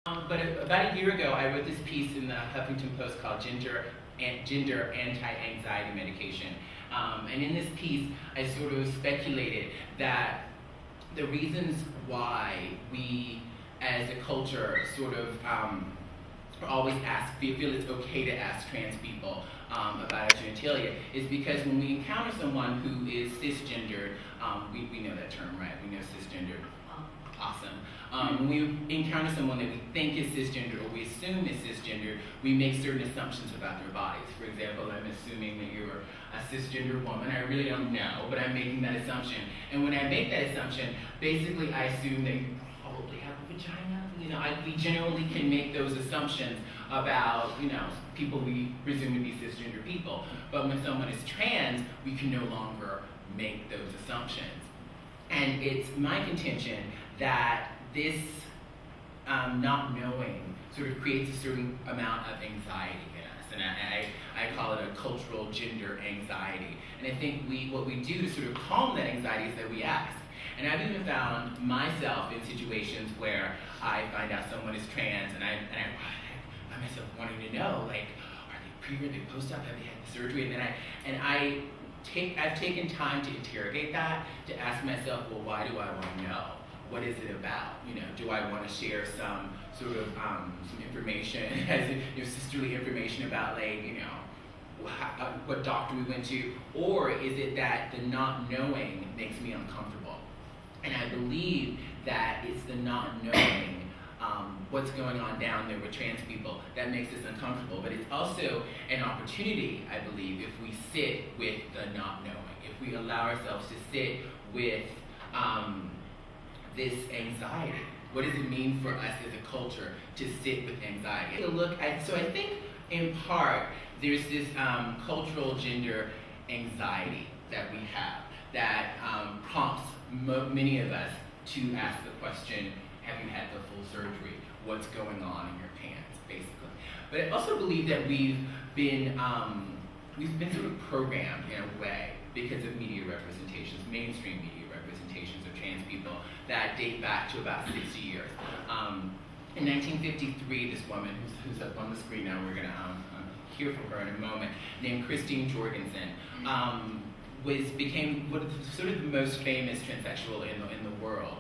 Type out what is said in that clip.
But about a year ago, I wrote this piece in the Huffington Post called Gender Anti-Anxiety Medication. And in this piece, I sort of speculated that the reasons why we, as a culture, sort of always feel it's okay to ask trans people about our genitalia is because when we encounter someone who is cisgendered, we know that term, right? We know cisgendered. Awesome. When we encounter someone that we think is cisgender or we assume is cisgender, we make certain assumptions about their bodies. For example, I'm assuming that you're a cisgender woman. I really don't know, but I'm making that assumption. And when I make that assumption, basically I assume that you probably have a vagina. We generally can make those assumptions about, people we presume to be cisgender people. But when someone is trans, we can no longer make those assumptions. And it's my contention that this not knowing sort of creates a certain amount of anxiety in us. And I call it a cultural gender anxiety. And I think what we do to sort of calm that anxiety is that we ask. And I've even found myself in situations where I find out someone is trans and I find myself wanting to know, like, are they pre or they post-op, have they had the surgery? And I've taken time to interrogate that, to ask myself, well, why do I want to know? What is it about? Do I want to share some sort of some information, as sisterly information about, like, what doctor we went to, or is it that the not knowing makes me uncomfortable? And I believe that it's the not knowing what's going on down there with trans people that makes us uncomfortable. But it's also an opportunity, I believe, if we sit with the not knowing, if we allow ourselves to sit with this anxiety. What does it mean for us as a culture to sit with anxiety? So I think in part there's this cultural gender anxiety that we have that prompts many of us to ask the question, have you had the full surgery? What's going on in your pants, basically? But I also believe that we've been sort of programmed in a way because of media representations, mainstream media representations of trans people that date back to about 60 years. In 1953, this woman, who's up on the screen now, we're going to hear from her in a moment, named Christine Jorgensen, became sort of the most famous transsexual in the world.